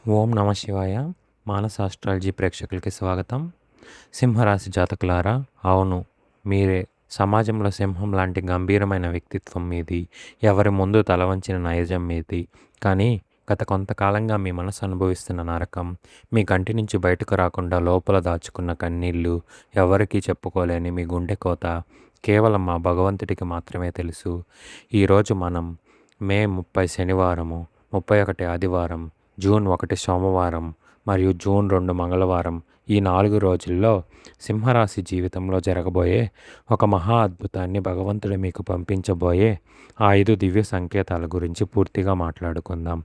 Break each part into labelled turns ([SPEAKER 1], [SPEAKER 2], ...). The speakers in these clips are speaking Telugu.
[SPEAKER 1] ఓం నమ శివాయ. మానస ఆస్ట్రాలజీ ప్రేక్షకులకి స్వాగతం. సింహరాశి జాతకులారా, అవును, మీరే. సమాజంలో సింహం లాంటి గంభీరమైన వ్యక్తిత్వం మీది. ఎవరి ముందు తల వంచిన నైజం మీది. కానీ గత కొంతకాలంగా మీ మనసు అనుభవిస్తున్న నరకం, మీ కంటి నుంచి బయటకు రాకుండా లోపల దాచుకున్న కన్నీళ్ళు, ఎవరికీ చెప్పుకోలేని మీ గుండె కోత కేవలం ఆ భగవంతుడికి మాత్రమే తెలుసు. ఈరోజు మనం మే 30 శనివారము, 31 ఆదివారం, జూన్ 1 సోమవారం మరియు జూన్ 2 మంగళవారం, ఈ 4 రోజుల్లో సింహరాశి జీవితంలో జరగబోయే ఒక మహా అద్భుతాన్ని భగవంతుడు మీకు పంపించబోయే ఆ 5 దివ్య సంకేతాల గురించి పూర్తిగా మాట్లాడుకుందాం.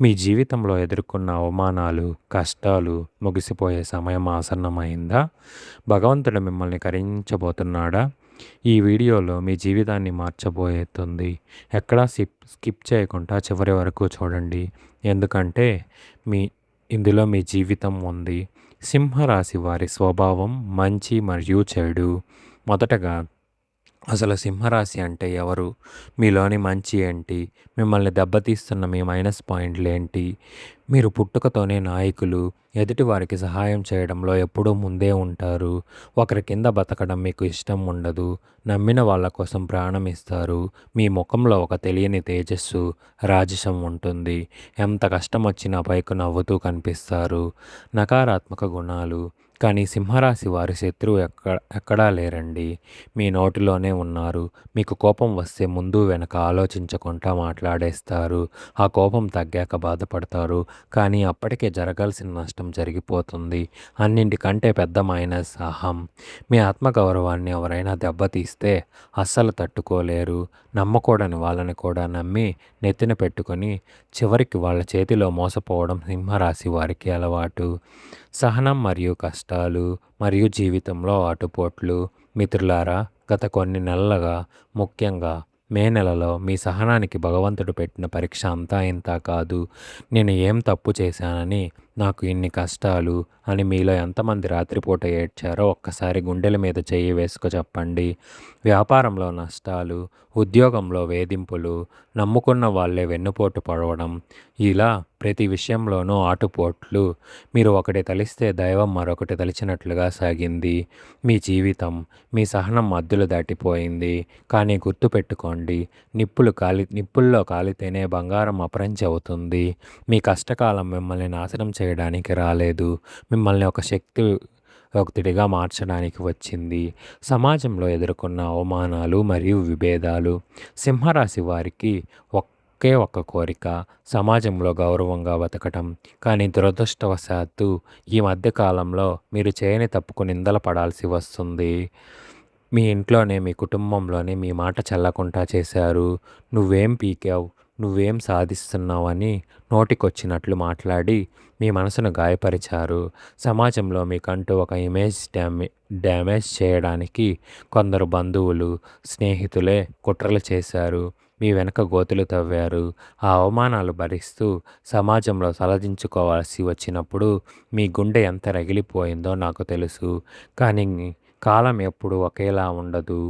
[SPEAKER 1] మీ జీవితంలో ఎదుర్కొన్న అవమానాలు, కష్టాలు ముగిసిపోయే సమయం ఆసన్నమైందా? భగవంతుడు మిమ్మల్ని కరుణించబోతున్నాడా? ఈ వీడియోలో మీ జీవితాన్ని మార్చబోయేతుంది. ఎక్కడా స్కిప్ చేయకుండా చివరి వరకు చూడండి. ఎందుకంటే ఇందులో మీ జీవితం ఉంది. సింహరాశి వారి స్వభావం మంచి మరియు చెడు. మొదటగా అసలు సింహరాశి అంటే ఎవరు? మీలోని మంచి ఏంటి? మిమ్మల్ని దెబ్బతీస్తున్న మీ మైనస్ పాయింట్లు ఏంటి? మీరు పుట్టుకతోనే నాయకులు. ఎదుటి వారికి సహాయం చేయడంలో ఎప్పుడూ ముందే ఉంటారు. ఒకరి కింద బతకడం మీకు ఇష్టం ఉండదు. నమ్మిన వాళ్ళ కోసం ప్రాణం ఇస్తారు. మీ ముఖంలో ఒక తెలియని తేజస్సు, రాజసం ఉంటుంది. ఎంత కష్టం వచ్చినా పైకి నవ్వుతూ కనిపిస్తారు. నకారాత్మక గుణాలు. కానీ సింహరాశి వారి శత్రువు ఎక్కడా లేరండి. మీ నోటిలోనే ఉన్నారు. మీకు కోపం వస్తే ముందు వెనక ఆలోచించకుండా మాట్లాడేస్తారు. ఆ కోపం తగ్గాక బాధపడతారు. కానీ అప్పటికే జరగాల్సిన నష్టం జరిగిపోతుంది. అన్నింటికంటే పెద్ద మైనస్ అహం. మీ ఆత్మగౌరవాన్ని ఎవరైనా దెబ్బతీస్తే అస్సలు తట్టుకోలేరు. నమ్మకూడని వాళ్ళని కూడా నమ్మి నెత్తిన పెట్టుకొని చివరికి వాళ్ళ చేతిలో మోసపోవడం సింహరాశి వారికి అలవాటు. సహనం మరియు కష్టాలు మరియు జీవితంలో ఆటుపోట్లు. మిత్రులారా, గత కొన్ని నెలలుగా, ముఖ్యంగా మే నెలలో మీ సహనానికి భగవంతుడు పెట్టిన పరీక్ష అంతా ఇంత కాదు. నేను ఏం తప్పు చేశానని, నాకు ఇన్ని కష్టాలు అని మీలో ఎంతమంది రాత్రిపూట ఏడ్చారో ఒక్కసారి గుండెల మీద చెయ్యి వేసుకు చెప్పండి. వ్యాపారంలో నష్టాలు, ఉద్యోగంలో వేధింపులు, నమ్ముకున్న వాళ్ళే వెన్నుపోటు పడవడం, ఇలా ప్రతి విషయంలోనూ ఆటుపోట్లు. మీరు ఒకటి తలిస్తే దైవం మరొకటి తలిచినట్లుగా సాగింది మీ జీవితం. మీ సహనం మధ్యలో దాటిపోయింది. కానీ గుర్తుపెట్టుకోండి, నిప్పుల్లో కాలితేనే బంగారం అపరంజి అవుతుంది. మీ కష్టకాలం మిమ్మల్ని నాశనం చేయడానికి రాలేదు. మిమ్మల్ని ఒక శక్తియుక్తుడిగా మార్చడానికి వచ్చింది. సమాజంలో ఎదుర్కొన్న అవమానాలు మరియు విభేదాలు. సింహరాశి వారికి ఒకే ఒక్క కోరిక, సమాజంలో గౌరవంగా బతకటం. కానీ దురదృష్టవశాత్తు ఈ మధ్యకాలంలో మీరు చేయని తప్పుకు నిందలు పడాల్సి వస్తుంది. మీ ఇంట్లోనే, మీ కుటుంబంలోనే మీ మాట చెల్లకుండా చేశారు. నువ్వేం పీకావు, నువ్వేం సాధిస్తున్నావు అని నోటికొచ్చినట్లు మాట్లాడి మీ మనసును గాయపరిచారు. సమాజంలో మీకంటూ ఒక ఇమేజ్ డ్యామేజ్ చేయడానికి కొందరు బంధువులు, స్నేహితులే కుట్రలు చేశారు. మీ వెనక గోతులు తవ్వారు. ఆ అవమానాలు భరిస్తూ సమాజంలో తలదించుకోవాల్సి వచ్చినప్పుడు మీ గుండె ఎంత రగిలిపోయిందో నాకు తెలుసు. కానీ కాలం ఎప్పుడు ఒకేలా ఉండదు.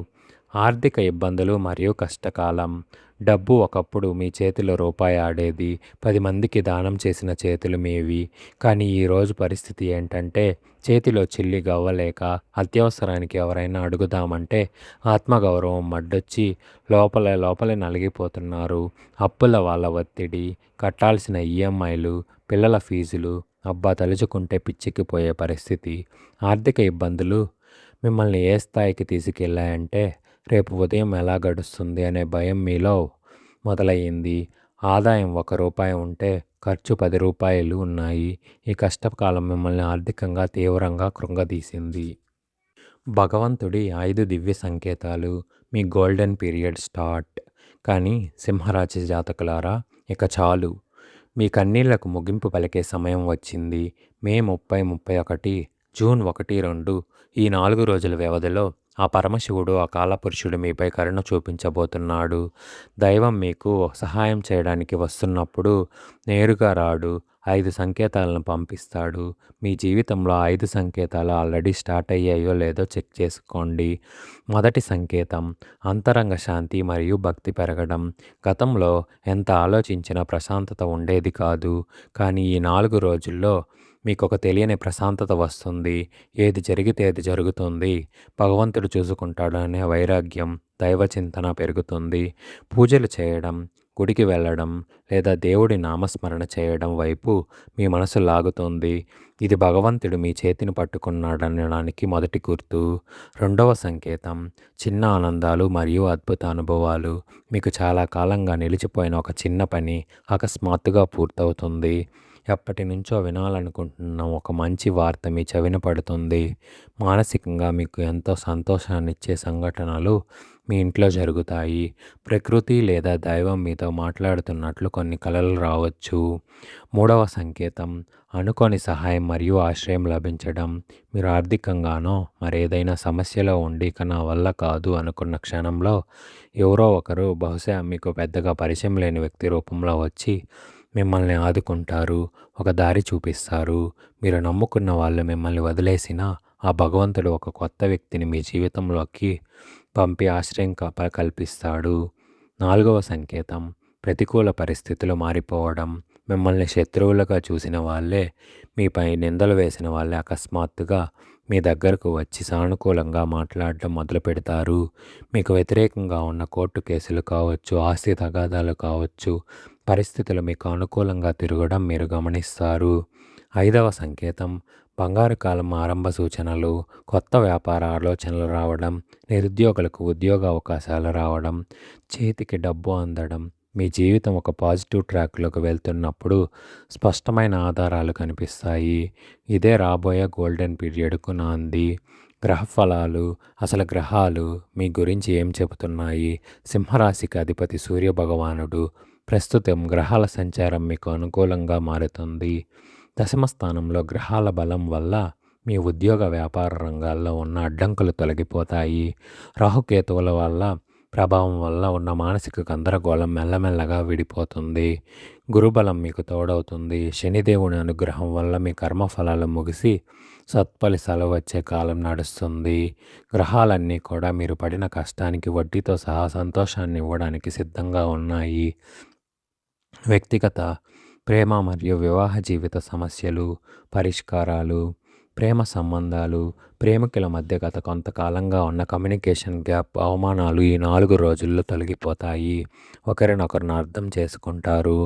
[SPEAKER 1] ఆర్థిక ఇబ్బందులు మరియు కష్టకాలం. డబ్బు ఒకప్పుడు మీ చేతిలో రూపాయి ఆడేది. 10 మందికి దానం చేసిన చేతులు మీవి. కానీ ఈరోజు పరిస్థితి ఏంటంటే, చేతిలో చిల్లి గవ్వలేక అత్యవసరానికి ఎవరైనా అడుగుదామంటే ఆత్మగౌరవం మడ్డొచ్చి లోపలే నలిగిపోతున్నారు. అప్పుల వాళ్ళ ఒత్తిడి, కట్టాల్సిన ఈఎంఐలు, పిల్లల ఫీజులు, అబ్బా తలుచుకుంటే పిచ్చెక్కిపోయే పరిస్థితి. ఆర్థిక ఇబ్బందులు మిమ్మల్ని ఏ స్థాయికి తీసుకెళ్ళాయంటే, రేపు ఉదయం ఎలా గడుస్తుంది అనే భయం మీలో మొదలయ్యింది. ఆదాయం రూపాయి ఉంటే ఖర్చు 10 రూపాయలు ఉన్నాయి. ఈ కష్టకాలం మిమ్మల్ని ఆర్థికంగా తీవ్రంగా కృంగదీసింది. భగవంతుడి 5 దివ్య సంకేతాలు. మీ గోల్డెన్ పీరియడ్ స్టార్ట్. కానీ సింహరాశి జాతకులారా, ఇక చాలు. మీ కన్నీళ్లకు ముగింపు పలికే సమయం వచ్చింది. మే 30, 31, జూన్ 1, 2 ఈ 4 రోజుల వ్యవధిలో ఆ పరమశివుడు, ఆ కాలపురుషుడు మీపై కరుణ చూపించబోతున్నాడు. దైవం మీకు సహాయం చేయడానికి వస్తున్నప్పుడు నేరుగా రాడు. 5 సంకేతాలను పంపిస్తాడు. మీ జీవితంలో 5 సంకేతాలు ఆల్రెడీ స్టార్ట్ అయ్యాయో లేదో చెక్ చేసుకోండి. మొదటి సంకేతం అంతరంగ శాంతి మరియు భక్తి పెరగడం. గతంలో ఎంత ఆలోచించినా ప్రశాంతత ఉండేది కాదు. కానీ ఈ 4 రోజుల్లో మీకొక తెలియని ప్రశాంతత వస్తుంది. ఏది జరిగితే అది జరుగుతుంది. భగవంతుడు చూసుకుంటాడనే వైరాగ్యం, దైవ చింతన పెరుగుతుంది. పూజలు చేయడం, గుడికి వెళ్ళడం లేదా దేవుడి నామస్మరణ చేయడం వైపు మీ మనసు లాగుతుంది. ఇది భగవంతుడు మీ చేతిని పట్టుకున్నాడనడానికి మొదటి గుర్తు. రెండవ సంకేతం చిన్న ఆనందాలు మరియు అద్భుత అనుభవాలు. మీకు చాలా కాలంగా నిలిచిపోయిన ఒక చిన్న పని అకస్మాత్తుగా పూర్తవుతుంది. ఎప్పటినుంచో వినాలనుకుంటున్న ఒక మంచి వార్త మీ చెవిన పడుతుంది. మానసికంగా మీకు ఎంతో సంతోషాన్నిచ్చే సంఘటనలు మీ ఇంట్లో జరుగుతాయి. ప్రకృతి లేదా దైవం మీతో మాట్లాడుతున్నట్లు కొన్ని కలలు రావచ్చు. మూడవ సంకేతం అనుకోని సహాయం మరియు ఆశ్రయం లభించడం. మీరు ఆర్థికంగానో మరేదైనా సమస్యలో ఉండి ఇక నా వల్ల కాదు అనుకున్న క్షణంలో ఎవరో ఒకరు, బహుశా మీకు పెద్దగా పరిచయం లేని వ్యక్తి రూపంలో వచ్చి మిమ్మల్ని ఆదుకుంటారు, ఒక దారి చూపిస్తారు. మీరు నమ్ముకున్న వాళ్ళు మిమ్మల్ని వదిలేసినా ఆ భగవంతుడు ఒక కొత్త వ్యక్తిని మీ జీవితంలోకి పంపి ఆశ్రయం కల్పిస్తాడు. నాలుగవ సంకేతం ప్రతికూల పరిస్థితులు మారిపోవడం. మిమ్మల్ని శత్రువులుగా చూసిన వాళ్ళే, మీపై నిందలు వేసిన వాళ్ళే అకస్మాత్తుగా మీ దగ్గరకు వచ్చి సానుకూలంగా మాట్లాడడం మొదలు పెడతారు. మీకు వ్యతిరేకంగా ఉన్న కోర్టు కేసులు కావచ్చు, ఆస్తి తగాదాలు కావచ్చు, పరిస్థితులు మీకు అనుకూలంగా తిరగడం మీరు గమనిస్తారు. ఐదవ సంకేతం బంగారు కాలం ఆరంభ సూచనలు. కొత్త వ్యాపార ఆలోచనలు రావడం, నిరుద్యోగులకు ఉద్యోగ అవకాశాలు రావడం, చేతికి డబ్బు అందడం. మీ జీవితం ఒక పాజిటివ్ ట్రాక్లోకి వెళ్తున్నప్పుడు స్పష్టమైన ఆధారాలు కనిపిస్తాయి. ఇదే రాబోయే గోల్డెన్ పీరియడ్కు నాంది. గ్రహఫలాలు. అసలు గ్రహాలు మీ గురించి ఏం చెబుతున్నాయి? సింహరాశికి అధిపతి సూర్యభగవానుడు. ప్రస్తుతం గ్రహాల సంచారం మీకు అనుకూలంగా మారుతుంది. దశమ స్థానంలో గ్రహాల బలం వల్ల మీ ఉద్యోగ వ్యాపార రంగాల్లో ఉన్న అడ్డంకులు తొలగిపోతాయి. రాహుకేతువుల వల్ల ప్రభావం వల్ల ఉన్న మానసిక గందరగోళం మెల్లమెల్లగా విడిపోతుంది. గురుబలం మీకు తోడవుతుంది. శనిదేవుని అనుగ్రహం వల్ల మీ కర్మఫలాలు ముగిసి సత్ఫలితాలు వచ్చే కాలం నడుస్తుంది. గ్రహాలన్నీ కూడా మీరు పడిన కష్టానికి వడ్డీతో సహా సంతోషాన్ని ఇవ్వడానికి సిద్ధంగా ఉన్నాయి. వ్యక్తిగత, ప్రేమ మరియు వివాహ జీవిత సమస్యలు, పరిష్కారాలు. ప్రేమ సంబంధాలు. ప్రేమికుల మధ్య గత కొంతకాలంగా ఉన్న కమ్యూనికేషన్ గ్యాప్, అవమానాలు ఈ 4 రోజుల్లో తొలగిపోతాయి. ఒకరినొకరిని అర్థం చేసుకుంటారు.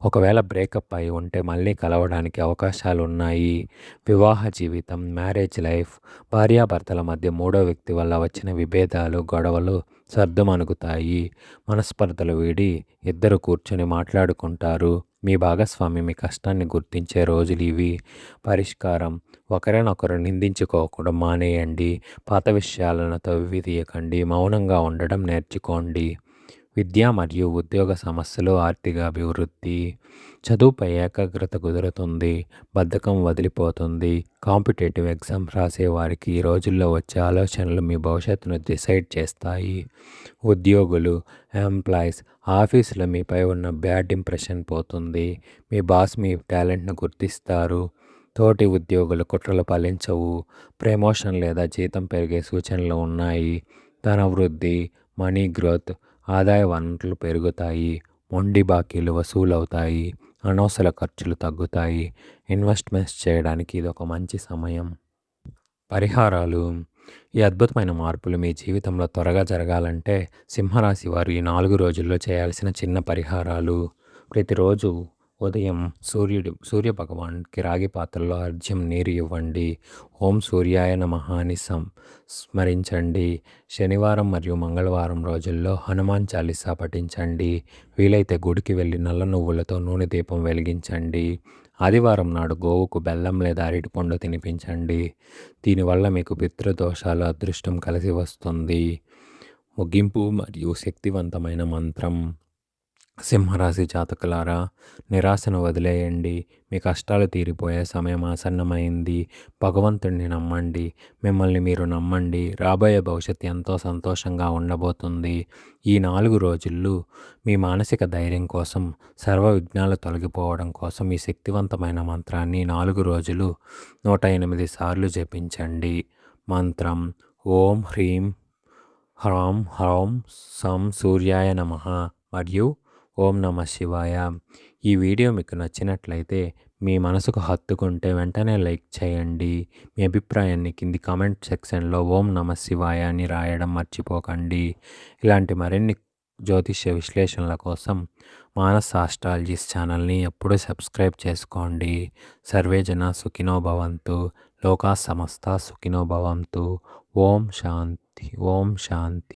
[SPEAKER 1] ఒకవేళ బ్రేకప్ అయి ఉంటే మళ్ళీ కలవడానికి అవకాశాలు ఉన్నాయి. వివాహ జీవితం, మ్యారేజ్ లైఫ్. భార్యాభర్తల మధ్య మూడో వ్యక్తి వల్ల వచ్చిన విభేదాలు, గొడవలు సర్దుమణుగుతాయి. మనస్పర్ధలు వీడి ఇద్దరు కూర్చొని మాట్లాడుకుంటారు. మీ భాగస్వామి మీ కష్టాన్ని గుర్తించే రోజులు ఇవి. పరిష్కారం. ఒకరినొకరు నిందించుకోవడం మానేయండి. పాత విషయాలను తవ్వి తీయకండి. మౌనంగా ఉండడం నేర్చుకోండి. విద్య మరియు ఉద్యోగ సమస్యలు, ఆర్థిక అభివృద్ధి. చదువుపై ఏకాగ్రత కుదురుతుంది. బద్ధకం వదిలిపోతుంది. కాంపిటేటివ్ ఎగ్జామ్స్ రాసే వారికి ఈ రోజుల్లో వచ్చే ఆలోచనలు మీ భవిష్యత్తును డిసైడ్ చేస్తాయి. ఉద్యోగులు, ఎంప్లాయీస్. ఆఫీసులో మీపై ఉన్న బ్యాడ్ ఇంప్రెషన్ పోతుంది. మీ బాస్ మీ టాలెంట్ను గుర్తిస్తారు. తోటి ఉద్యోగుల కుట్రలు ఫలించవు. ప్రమోషన్ లేదా జీతం పెరిగే సూచనలు ఉన్నాయి. ధన వృద్ధి, మనీ గ్రోత్. ఆదాయ వనరులు పెరుగుతాయి. మొండి బాకీలు వసూలవుతాయి. అనవసర ఖర్చులు తగ్గుతాయి. ఇన్వెస్ట్మెంట్స్ చేయడానికి ఇది ఒక మంచి సమయం. పరిహారాలు. ఈ అద్భుతమైన మార్పులు మీ జీవితంలో త్వరగా జరగాలంటే సింహరాశి వారు ఈ 4 రోజుల్లో చేయాల్సిన చిన్న పరిహారాలు. ప్రతిరోజు ఉదయం సూర్య భగవాన్కి రాగి పాత్రలో అర్ఘ్యం నీరు ఇవ్వండి. ఓం సూర్యాయ నమః అని స్మరించండి. శనివారం మరియు మంగళవారం రోజుల్లో హనుమాన్ చాలీసా పఠించండి. వీలైతే గుడికి వెళ్ళి నల్ల నువ్వులతో నూనె దీపం వెలిగించండి. ఆదివారం నాడు గోవుకు బెల్లం లేదా అరటిపండు తినిపించండి. దీనివల్ల మీకు పితృదోషాలు, అదృష్టం కలిసి వస్తుంది. ముగింపు మరియు శక్తివంతమైన మంత్రం. సింహరాశి జాతకులారా, నిరాశను వదిలేయండి. మీ కష్టాలు తీరిపోయే సమయం ఆసన్నమైంది. భగవంతుడిని నమ్మండి. మిమ్మల్ని మీరు నమ్మండి. రాబోయే భవిష్యత్తు ఎంతో సంతోషంగా ఉండబోతుంది. ఈ 4 రోజులు మీ మానసిక ధైర్యం కోసం, సర్వ విఘ్నాలు తొలగిపోవడం కోసం ఈ శక్తివంతమైన మంత్రాన్ని 4 రోజులు 108 సార్లు జపించండి. మంత్రం: ఓం హ్రీం హ్రౌం హ్రౌం సం సూర్యాయ నమః మరియు ఓం నమః శివాయ. ఈ వీడియో మీకు నచ్చినట్లయితే, మీ మనసుకు హత్తుకుంటే వెంటనే లైక్ చేయండి. మీ అభిప్రాయాన్ని కింది కామెంట్ సెక్షన్లో ఓం నమః శివాయ అని రాయడం మర్చిపోకండి. ఇలాంటి మరిన్ని జ్యోతిష్య విశ్లేషణల కోసం మానస్ ఆస్ట్రాలజీస్ ఛానల్ని ఎప్పుడూ సబ్స్క్రైబ్ చేసుకోండి. సర్వే జన సుఖినో భవంతు. లోకా సమస్త సుఖినో భవంతు. ఓం శాంతి. ఓం శాంతి.